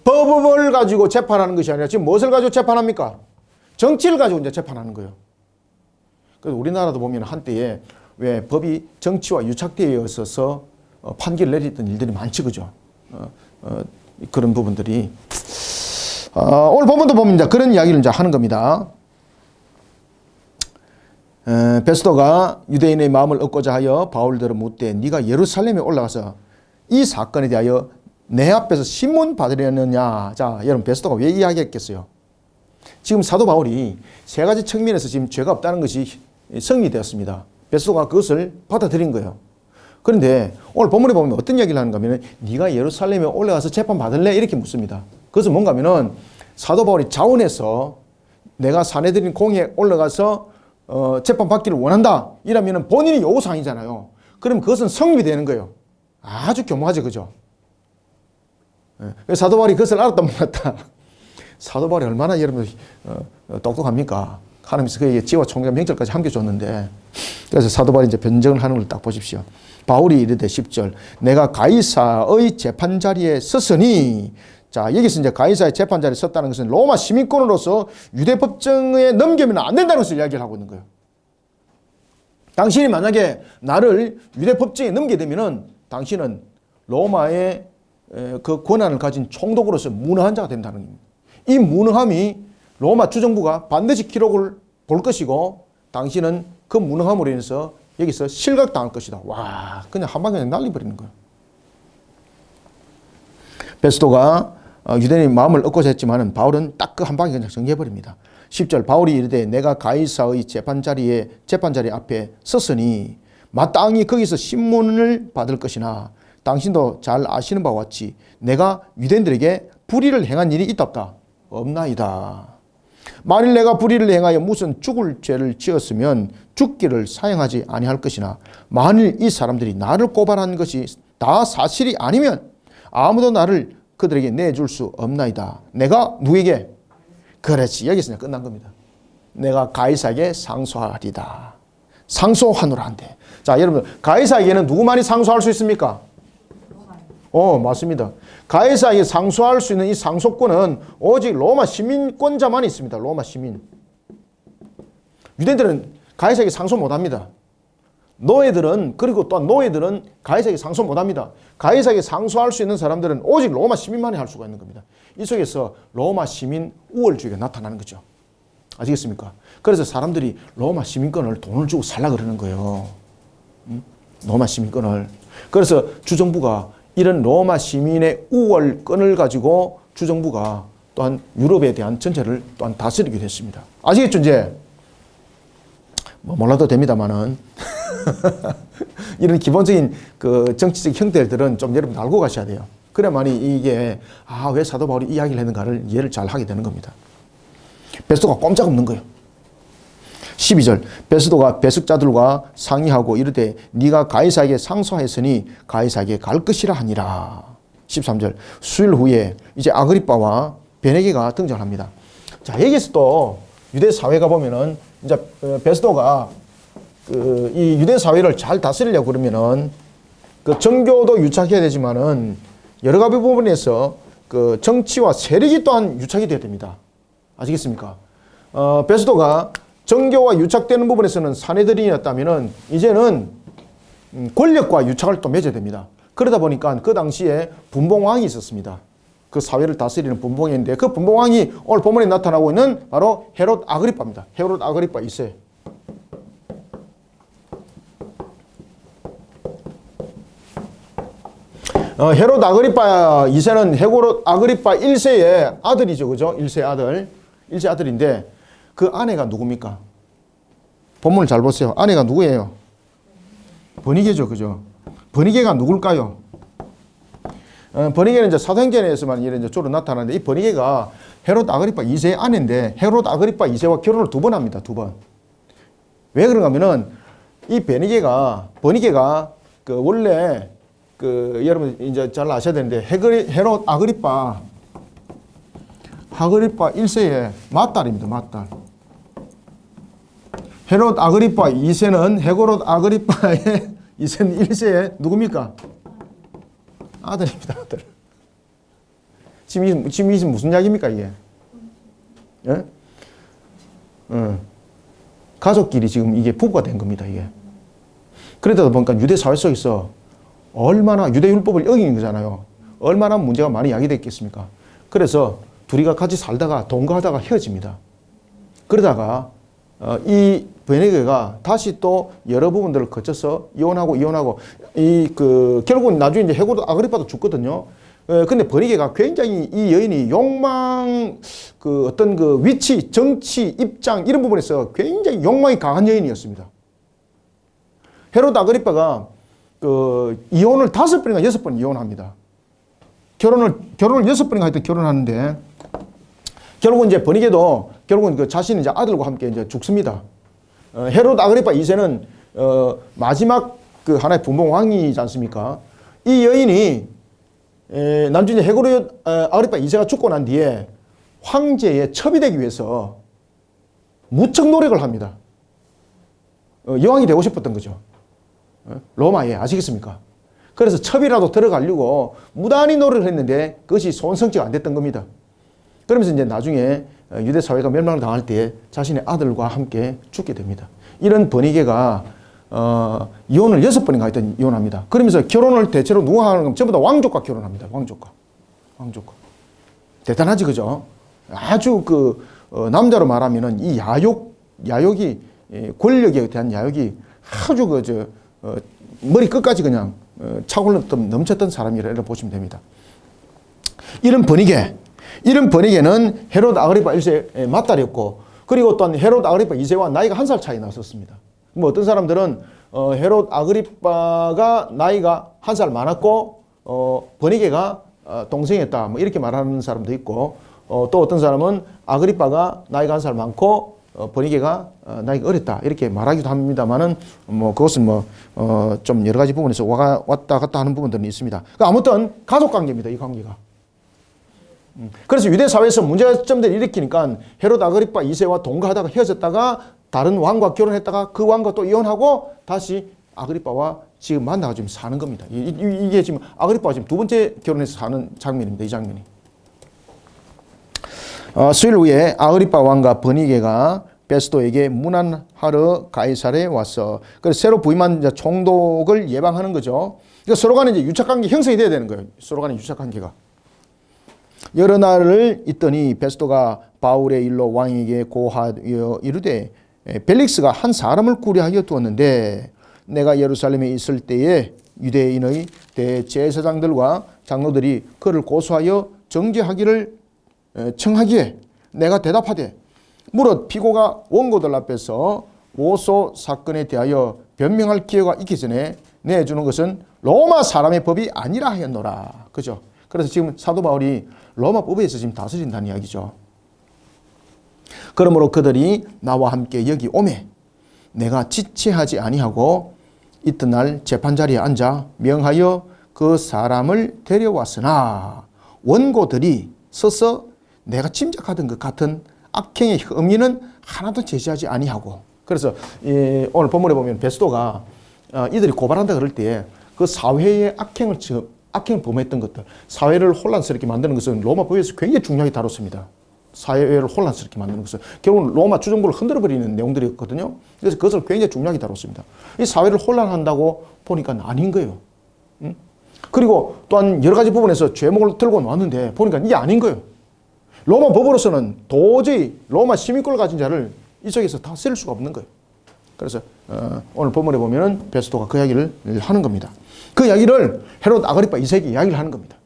법을 가지고 재판하는 것이 아니라 지금 무엇을 가지고 재판합니까? 정치를 가지고 이제 재판하는 거예요. 그래서 우리나라도 보면 한때에 왜 법이 정치와 유착되어 있어서 판결을 내렸던 일들이 많지, 그죠? 그런 부분들이. 오늘 본문도 보면 이제 그런 이야기를 이제 하는 겁니다. 베스도가 유대인의 마음을 얻고자 하여 바울들을 묻되 네가 예루살렘에 올라가서 이 사건에 대하여 내 앞에서 신문 받으려느냐. 자, 여러분 베스도가 왜 이야기했겠어요? 지금 사도 바울이 세 가지 측면에서 지금 죄가 없다는 것이 성립되었습니다. 베스도가 그것을 받아들인 거예요. 그런데 오늘 본문에 보면 어떤 이야기를 하는가 하면 네가 예루살렘에 올라가서 재판 받을래? 이렇게 묻습니다. 그것은 뭔가 하면은 사도 바울이 자원해서 내가 사내들인 공회에 올라가서 재판 받기를 원한다. 이러면 본인이 요구사항이잖아요. 그럼 그것은 성립이 되는 거예요. 아주 교묘하죠, 그죠? 사도 바울이 그것을 알았다 몰랐다. 사도 바울이 얼마나 여러분 똑똑합니까? 하나님께서 그에게 지혜와 총명 명철까지 함께 줬는데, 그래서 사도 바울이 이제 변정을 하는 걸 딱 보십시오. 바울이 이르되 10절 내가 가이사의 재판 자리에 섰으니. 자, 여기서 이제 가이사의 재판 자리에 섰다는 것은 로마 시민권으로서 유대 법정에 넘기면 안 된다는 것을 이야기를 하고 있는 거예요. 당신이 만약에 나를 유대 법정에 넘게 되면은 당신은 로마의 그 권한을 가진 총독으로서 무능한 자가 된다는 겁니다. 이 무능함이 로마 주정부가 반드시 기록을 볼 것이고 당신은 그 무능함으로 인해서 여기서 실각당할 것이다. 와, 그냥 한 방에 날려버리는 거예요. 베스도가 유대인의 마음을 얻고자 했지만 바울은 딱 그 한 방에 그냥 정리해버립니다. 10절 바울이 이르되 내가 가이사의 재판 자리 앞에 섰으니 마땅히 거기서 신문을 받을 것이나 당신도 잘 아시는 바와 같이 내가 유대인들에게 불의를 행한 일이 있다 없다? 없나이다. 만일 내가 불의를 행하여 무슨 죽을 죄를 지었으면 죽기를 사용하지 아니할 것이나 만일 이 사람들이 나를 고발한 것이 다 사실이 아니면 아무도 나를 그들에게 내줄 수 없나이다. 내가 누구에게? 그렇지. 여기서 끝난 겁니다. 내가 가이사에게 상소하리다. 상소하노라 한대. 자, 여러분, 가이사에게는 누구만이 상소할 수 있습니까? 맞습니다. 가이사에게 상소할 수 있는 이 상소권은 오직 로마 시민권자만 있습니다. 로마 시민. 유대인들은 가이사에게 상소 못합니다. 노예들은, 그리고 또한 노예들은 가이사에게 상소 못합니다. 가이사에게 상소할 수 있는 사람들은 오직 로마 시민만이 할 수가 있는 겁니다. 이 속에서 로마 시민 우월주의가 나타나는 거죠. 아시겠습니까? 그래서 사람들이 로마 시민권을 돈을 주고 살라 그러는 거예요. 로마 시민권을. 그래서 주정부가 이런 로마 시민의 우월권을 가지고 주정부가 또한 유럽에 대한 전체를 또한 다스리게 됐습니다. 아시겠죠, 이제? 몰라도 됩니다만은. 이런 기본적인 그 정치적 형태들은 좀 여러분 알고 가셔야 돼요. 그래야만이 이게, 왜 사도 바울이 이야기를 했는가를 이해를 잘 하게 되는 겁니다. 베스도가 꼼짝없는 거예요. 12절 베스도가 배석자들과 상의하고 이르되 네가 가이사에게 상소하였으니 가이사에게 갈 것이라 하니라. 13절 수일 후에 이제 아그리빠와 베네게가 등장합니다. 자, 여기서 또 유대 사회가 보면은 이제 베스도가 이 유대 사회를 잘 다스리려고 그러면은 그 정교도 유착해야 되지만은 여러 가지 부분에서 그 정치와 세력이 또한 유착이 돼야 됩니다. 아시겠습니까? 베스도가 정교와 유착되는 부분에서는 사내들이었다면은 이제는 권력과 유착을 또 맺어야 됩니다. 그러다 보니까 그 당시에 분봉왕이 있었습니다. 그 사회를 다스리는 분봉왕인데 그 분봉왕이 오늘 본문에 나타나고 있는 바로 헤롯 아그리빠입니다. 헤롯 아그리빠 2세. 헤롯 아그리빠 2세는 헤롯 아그리빠 1세의 아들이죠. 그죠? 1세 아들. 1세 아들인데 그 아내가 누굽니까? 본문을 잘 보세요. 아내가 누구예요? 버니게죠. 그죠? 버니게가 누굴까요? 버니게는 이제 사도행전에서만 이제 주로 나타나는데 이 버니게가 헤롯 아그리빠 2세의 아내인데 헤롯 아그리빠 2세와 결혼을 2번 합니다. 2번. 왜 그런가 하면은 이 버니게가 그 원래 그 여러분 이제 잘 아셔야 되는데 헤롯 아그리빠 1세의 맏딸입니다. 맏딸. 헤롯 아그리빠 2세는 헤롯 아그리빠의 2세는 1세의 누굽니까? 아들입니다. 아들. 지금 이게 무슨 이야기입니까 이게? 예? 가족끼리 지금 이게 부부가 된 겁니다. 이게. 그러다 보니까 유대 사회 속에서 얼마나 유대 율법을 어기는 거잖아요. 얼마나 문제가 많이 야기됐겠습니까? 그래서 둘이가 같이 살다가 동거하다가 헤어집니다. 그러다가 이 베네게가 다시 또 여러 부분들을 거쳐서 이혼하고 결국은 나중에 이제 헤롯 아그리빠도 죽거든요. 근데 베네게가 굉장히 이 여인이 욕망 어떤 위치, 정치, 입장 이런 부분에서 굉장히 욕망이 강한 여인이었습니다. 헤롯 아그리빠가 이혼을 5번인가 6번 이혼합니다. 결혼을 6번인가 하여튼 결혼하는데 결국은 이제 버니게도 결국은 자신이 이제 아들과 함께 이제 죽습니다. 헤롯 아그리빠 2세는 마지막 하나의 분봉왕이지 않습니까? 이 여인이 나중에 헤롯 아그리빠 2세가 죽고 난 뒤에 황제의 첩이 되기 위해서 무척 노력을 합니다. 여왕이 되고 싶었던 거죠. 로마에. 아시겠습니까? 그래서 첩이라도 들어가려고 무단히 노력을 했는데 그것이 손성취가 안 됐던 겁니다. 그러면서 이제 나중에 유대 사회가 멸망을 당할 때 자신의 아들과 함께 죽게 됩니다. 이런 버니게가 이혼을 6번인가 하여튼 이혼합니다. 그러면서 결혼을 대체로 누가 하는 건 전부 다 왕족과 결혼합니다. 왕족과. 대단하지, 그죠? 아주 남자로 말하면은 이 야욕이 권력에 대한 야욕이 아주 머리 끝까지 그냥 차올랐던 넘쳤던 사람이라 보시면 됩니다. 이런 버니게는 헤롯 아그리빠 1세의 맏딸이었고 그리고 또한 헤롯 아그리빠 2세와 나이가 1살 차이 났었습니다. 뭐 어떤 사람들은 헤롯 아그리빠가 나이가 1살 많았고 버니게가 동생이었다 뭐 이렇게 말하는 사람도 있고 또 어떤 사람은 아그리빠가 나이가 한 살 많고 버니게가 나이가 어렸다 이렇게 말하기도 합니다만은 뭐 그것은 뭐 좀 여러 가지 부분에서 왔다 갔다 하는 부분들은 있습니다. 그러니까 아무튼 가족 관계입니다. 이 관계가. 그래서 유대 사회에서 문제점들을 일으키니까 헤롯 아그리빠 2세와 동거하다가 헤어졌다가 다른 왕과 결혼했다가 그 왕과 또 이혼하고 다시 아그리빠와 지금 만나가지고 사는 겁니다. 이게 지금 아그리빠가 지금 두 번째 결혼해서 사는 장면입니다. 이 장면이. 수일 후에 아그리빠 왕과 버니게가 베스도에게 문안하러 가이사랴에 왔어. 그래서 새로 부임한 이제 총독을 예방하는 거죠. 그러니까 서로 간에 이제 유착관계 형성이 돼야 되는 거예요. 서로 간에 유착관계가. 여러 날을 있더니 베스도가 바울의 일로 왕에게 고하여 이르되 벨릭스가 한 사람을 구려하여 두었는데 내가 예루살렘에 있을 때에 유대인의 대제사장들과 장로들이 그를 고소하여 정죄하기를 청하기에 내가 대답하되 무릇 피고가 원고들 앞에서 고소 사건에 대하여 변명할 기회가 있기 전에 내주는 것은 로마 사람의 법이 아니라 하였노라. 그죠? 그래서 지금 사도 바울이 로마 법에서 지금 다스린다는 이야기죠. 그러므로 그들이 나와 함께 여기 오매 내가 지체하지 아니하고 이튿날 재판자리에 앉아 명하여 그 사람을 데려왔으나 원고들이 서서 내가 짐작하던 것 같은 악행의 혐의는 하나도 제시하지 아니하고 그래서 오늘 본문에 보면 베스도가 이들이 고발한다 그럴 때 그 사회의 악행을 범했던 것들 사회를 혼란스럽게 만드는 것은 로마 법에서 굉장히 중요하게 다뤘습니다. 사회를 혼란스럽게 만드는 것은 결국은 로마 주정부를 흔들어버리는 내용들이었거든요. 그래서 그것을 굉장히 중요하게 다뤘습니다. 이 사회를 혼란한다고 보니까 아닌 거예요. 그리고 또한 여러 가지 부분에서 죄목을 들고 나왔는데 보니까 이게 아닌 거예요. 로마 법으로서는 도저히 로마 시민권을 가진 자를 이쪽에서 다 쓸 수가 없는 거예요. 그래서 오늘 본문에 보면은 베스도가 그 이야기를 하는 겁니다. 그 이야기를 헤롯 아그리빠 2세에게 이야기를 하는 겁니다.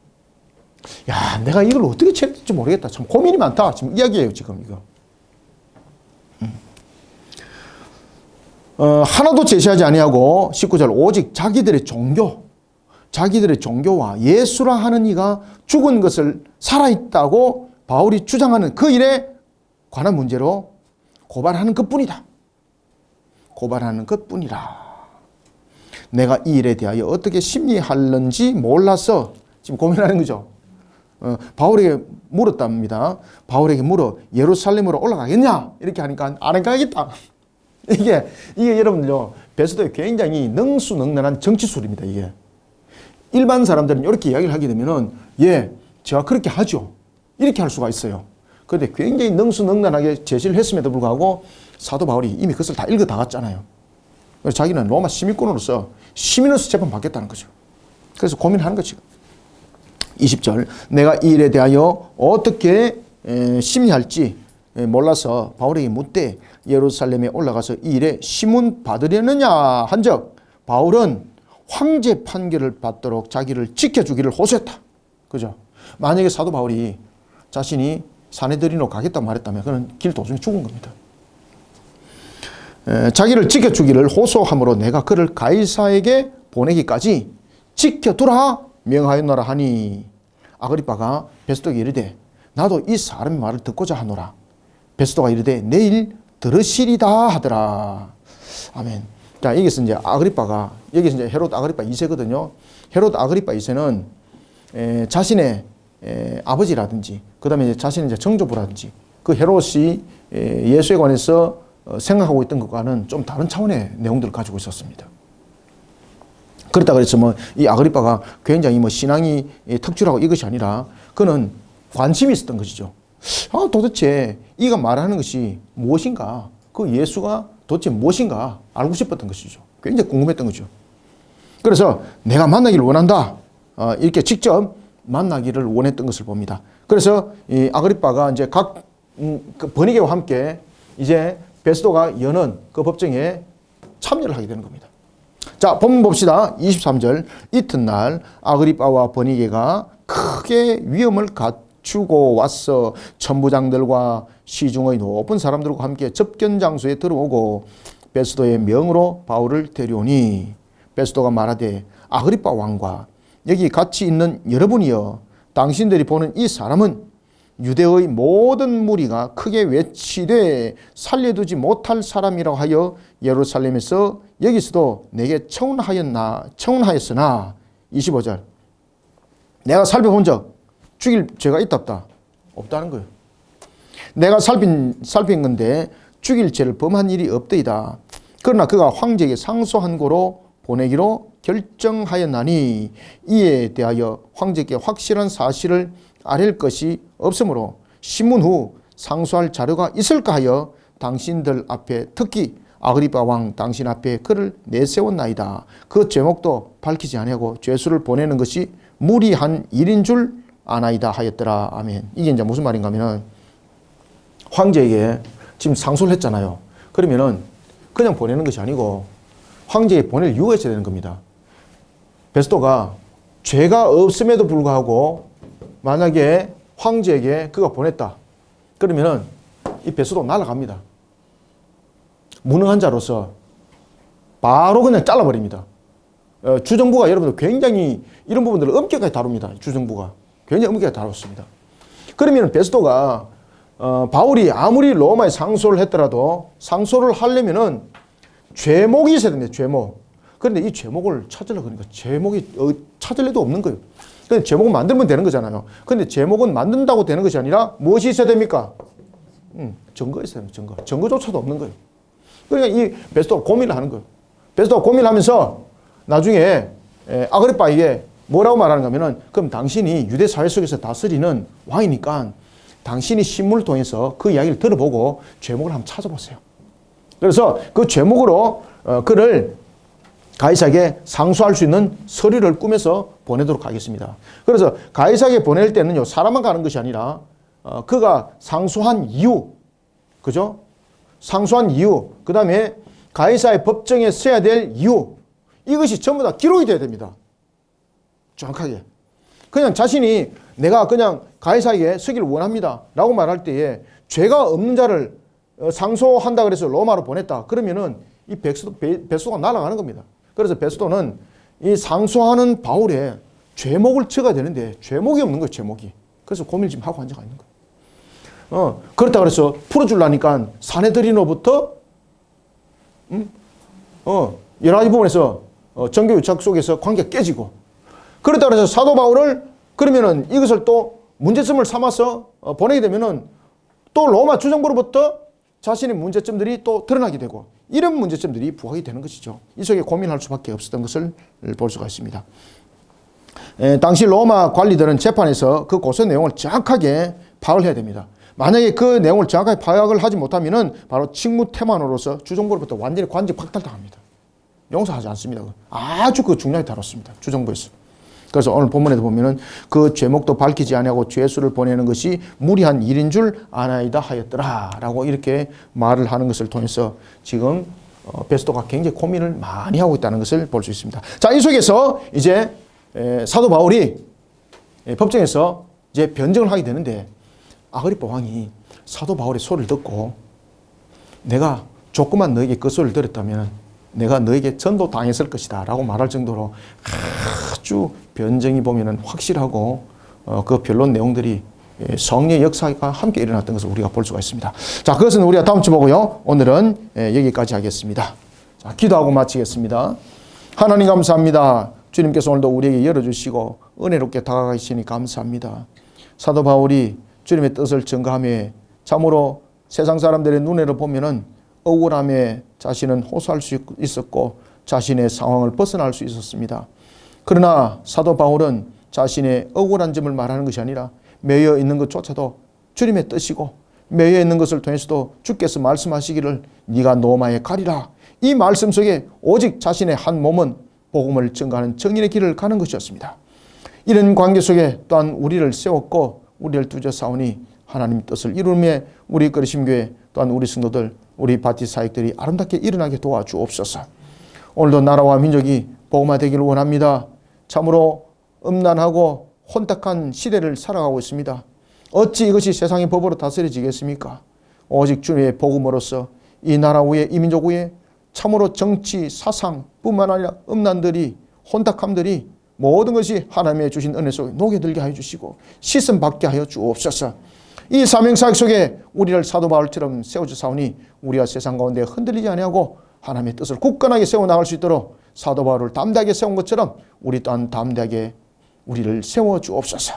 야, 내가 이걸 어떻게 처리할지 모르겠다. 참 고민이 많다. 지금 이야기예요, 지금 이거. 하나도 제시하지 아니하고 19절 오직 자기들의 종교와 예수라 하는 이가 죽은 것을 살아있다고 바울이 주장하는 그 일에 관한 문제로 고발하는 것뿐이다. 고발하는 것뿐이라. 내가 이 일에 대하여 어떻게 심리할는지 몰라서 지금 고민하는 거죠. 바울에게 물었답니다. 바울에게 물어 예루살렘으로 올라가겠냐? 이렇게 하니까 안 가겠다. 이게 여러분들요 베스도의 굉장히 능수능란한 정치술입니다. 이게 일반 사람들은 이렇게 이야기를 하게 되면은 제가 그렇게 하죠. 이렇게 할 수가 있어요. 그런데 굉장히 능수능란하게 제시를 했음에도 불구하고 사도 바울이 이미 그것을 다 읽어 나갔잖아요. 그래서 자기는 로마 시민권으로서 재판받겠다는 거죠. 그래서 고민하는 거죠. 20절 내가 이 일에 대하여 어떻게 심리할지 몰라서 바울에게 묻되 예루살렘에 올라가서 이 일에 심문 받으려느냐 한즉 바울은 황제 판결을 받도록 자기를 지켜주기를 호소했다. 그죠? 만약에 사도 바울이 자신이 사내들이로 가겠다고 말했다면 그는 길 도중에 죽은 겁니다. 자기를 지켜주기를 호소함으로 내가 그를 가이사에게 보내기까지 지켜두라 명하였노라 하니 아그리빠가 베스도에게 이르되 나도 이 사람의 말을 듣고자 하노라. 베스도가 이르되 내일 들으시리다 하더라. 아멘. 자, 여기서 이제 여기서 이제 헤롯 아그리빠 2세거든요. 헤롯 아그리빠 2세는 자신의 아버지라든지, 그 다음에 이제 자신의 이제 정조부라든지, 그 헤롯이 예수에 관해서 생각하고 있던 것과는 좀 다른 차원의 내용들을 가지고 있었습니다. 그렇다 그래서 이 아그리빠가 굉장히 신앙이 특출하고 이것이 아니라 그는 관심이 있었던 것이죠. 도대체 이가 말하는 것이 무엇인가? 그 예수가 도대체 무엇인가? 알고 싶었던 것이죠. 굉장히 궁금했던 거죠. 그래서 내가 만나기를 원한다. 이렇게 직접 만나기를 원했던 것을 봅니다. 그래서 이 아그리빠가 이제 각 버니게와 함께 이제 베스도가 여는 그 법정에 참여를 하게 되는 겁니다. 자, 본문 봅시다. 23절 이튿날 아그리빠와 버니게가 크게 위험을 갖추고 와서 천부장들과 시중의 높은 사람들과 함께 접견 장소에 들어오고 베스도의 명으로 바울을 데려오니 베스도가 말하되 아그리빠 왕과 여기 같이 있는 여러분이여 당신들이 보는 이 사람은 유대의 모든 무리가 크게 외치되 살려두지 못할 사람이라고 하여 예루살렘에서 여기서도 내게 청혼하였으나 25절 내가 살펴본 적 죽일 죄가 있다 없다? 없다는 거예요. 내가 살핀 건데 죽일 죄를 범한 일이 없더이다. 그러나 그가 황제에게 상소한 고로 보내기로 결정하였나니 이에 대하여 황제께 확실한 사실을 아랠 것이 없으므로 신문 후 상소할 자료가 있을까 하여 당신들 앞에 특히 아그리빠 왕 당신 앞에 그를 내세웠나이다. 그 제목도 밝히지 아니하고 죄수를 보내는 것이 무리한 일인 줄 아나이다 하였더라. 아멘. 이게 이제 무슨 말인가 하면은 황제에게 지금 상소를 했잖아요. 그러면은 그냥 보내는 것이 아니고 황제에 보낼 이유가 있어야 되는 겁니다. 베스도가 죄가 없음에도 불구하고 만약에 황제에게 그가 보냈다. 그러면은 이 베스도 날아갑니다. 무능한 자로서 바로 그냥 잘라버립니다. 주정부가 여러분들 굉장히 이런 부분들을 엄격하게 다룹니다. 주정부가 굉장히 엄격하게 다뤘습니다. 그러면 베스도가 바울이 아무리 로마에 상소를 했더라도 상소를 하려면은 죄목이 있어야 됩니다. 죄목. 그런데 이 죄목을 찾으려고 그러니까 제목이 찾을 리도 없는 거예요. 그런데 제목은 만들면 되는 거잖아요. 그런데 제목은 만든다고 되는 것이 아니라 무엇이 있어야 됩니까? 증거 있어야 됩니다. 증거. 증거조차도 없는 거예요. 그러니까 이 베스도가 고민을 하는 거예요. 베스도가 고민을 하면서 나중에 아그리빠에게 뭐라고 말하는가 하면은 그럼 당신이 유대 사회 속에서 다스리는 왕이니까 당신이 신문을 통해서 그 이야기를 들어보고 죄목을 한번 찾아보세요. 그래서 그 죄목으로 그를 가이사에게 상소할 수 있는 서류를 꾸며서 보내도록 하겠습니다. 그래서 가이사에게 보낼 때는요, 사람만 가는 것이 아니라 그가 상소한 이유, 그죠? 상소한 이유, 그 다음에 가이사의 법정에 서야 될 이유, 이것이 전부 다 기록이 돼야 됩니다. 정확하게. 그냥 자신이 내가 그냥 가이사에게 서기를 원합니다 라고 말할 때에 죄가 없는 자를 상소한다 그래서 로마로 보냈다. 그러면은 이 베스도가 날아가는 겁니다. 그래서 베스도는 이 상소하는 바울의 죄목을 적어야 되는데 죄목이 없는 거예요. 죄목이. 그래서 고민을 지금 하고 앉아가 있는 거예요. 그렇다 그래서 풀어주려니까 사내들인으로부터 여러 가지 부분에서 정교 유착 속에서 관계가 깨지고, 그렇다 그래서 사도 바울을 그러면은 이것을 또 문제점을 삼아서 보내게 되면은 또 로마 주정부로부터 자신의 문제점들이 또 드러나게 되고, 이런 문제점들이 부각이 되는 것이죠. 이 속에 고민할 수밖에 없었던 것을 볼 수가 있습니다. 당시 로마 관리들은 재판에서 그 고소 내용을 정확하게 파악을 해야 됩니다. 만약에 그 내용을 정확하게 파악을 하지 못하면은 바로 직무태만으로서 주정부로부터 완전히 관직 박탈당합니다. 용서하지 않습니다. 아주 그 중요하게 다뤘습니다. 주정부에서. 그래서 오늘 본문에도 보면은 그 죄목도 밝히지 아니하고 죄수를 보내는 것이 무리한 일인 줄 아나이다 하였더라 라고 이렇게 말을 하는 것을 통해서 지금 베스도가 굉장히 고민을 많이 하고 있다는 것을 볼 수 있습니다. 자, 이 속에서 이제 사도 바울이 법정에서 이제 변정을 하게 되는데, 아그리빠 왕이 사도 바울의 소리를 듣고 내가 조금만 너에게 그 소리를 들었다면 내가 너에게 전도 당했을 것이다 라고 말할 정도로 아주 변정이 보면은 확실하고 그 변론 내용들이 성령의 역사가 함께 일어났던 것을 우리가 볼 수가 있습니다. 자, 그것은 우리가 다음 주 보고요. 오늘은 여기까지 하겠습니다. 자, 기도하고 마치겠습니다. 하나님 감사합니다. 주님께서 오늘도 우리에게 열어주시고 은혜롭게 다가가시니 감사합니다. 사도 바울이 주님의 뜻을 전가하며 참으로 세상 사람들의 눈에를 보면은 억울함에 자신은 호소할 수 있었고 자신의 상황을 벗어날 수 있었습니다. 그러나 사도 바울은 자신의 억울한 점을 말하는 것이 아니라 매여 있는 것조차도 주님의 뜻이고 매여 있는 것을 통해서도 주께서 말씀하시기를 네가 노마에 가리라, 이 말씀 속에 오직 자신의 한 몸은 복음을 전가하는 정인의 길을 가는 것이었습니다. 이런 관계 속에 또한 우리를 세웠고 우리를 두져 싸우니 하나님의 뜻을 이루며 우리 그리심교회 또한 우리 성도들, 우리 바티 사역들이 아름답게 일어나게 도와주옵소서. 오늘도 나라와 민족이 복음화되기를 원합니다. 참으로 음란하고 혼탁한 시대를 살아가고 있습니다. 어찌 이것이 세상의 법으로 다스려지겠습니까? 오직 주님의 복음으로서 이 나라 위에, 이 민족 위에 참으로 정치, 사상 뿐만 아니라 음란들이, 혼탁함들이 모든 것이 하나님의 주신 은혜 속에 녹여들게 하여 주시고 씻음 받게 하여 주옵소서. 이 사명사역 속에 우리를 사도 바울처럼 세워주사오니 우리가 세상 가운데 흔들리지 아니하고 하나님의 뜻을 굳건하게 세워나갈 수 있도록 사도 바울을 담대하게 세운 것처럼 우리 또한 담대하게 우리를 세워주옵소서.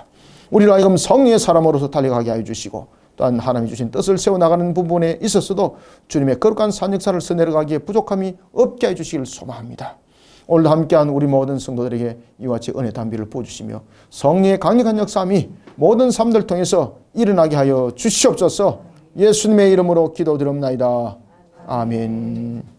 우리로 하여금 성령의 사람으로서 달려가게 하여 주시고 또한 하나님이 주신 뜻을 세워나가는 부분에 있어서도 주님의 거룩한 산역사를 써내려가기에 부족함이 없게 해주시길 소망합니다. 오늘도 함께한 우리 모든 성도들에게 이와 같이 은혜 담비를 부어주시며 성령의 강력한 역사함이 모든 삶들 통해서 일어나게 하여 주시옵소서. 예수님의 이름으로 기도드립나이다. 아멘.